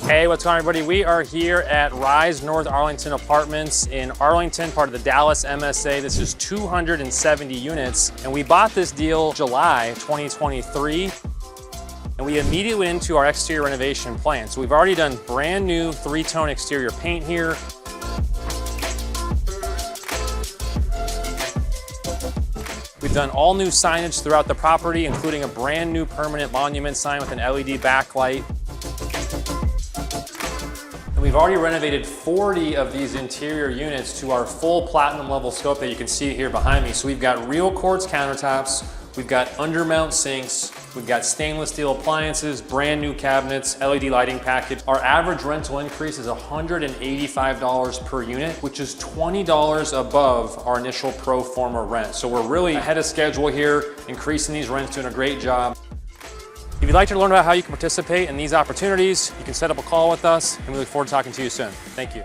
Hey, what's going on, everybody? We are here at Rise North Arlington Apartments in Arlington, part of the Dallas MSA. This is 270 units, and we bought this deal July 2023, and we immediately went into our exterior renovation plan. So we've already done brand new three-tone exterior paint here. We've done all new signage throughout the property, including a brand new permanent monument sign with an LED backlight. And we've already renovated 40 of these interior units to our full platinum level scope that you can see here behind me. So we've got real quartz countertops, we've got undermount sinks, we've got stainless steel appliances, brand new cabinets, LED lighting package. Our average rental increase is $185 per unit, which is $20 above our initial pro forma rent. So we're really ahead of schedule here, increasing these rents, doing a great job. If you'd like to learn about how you can participate in these opportunities, you can set up a call with us, and we look forward to talking to you soon. Thank you.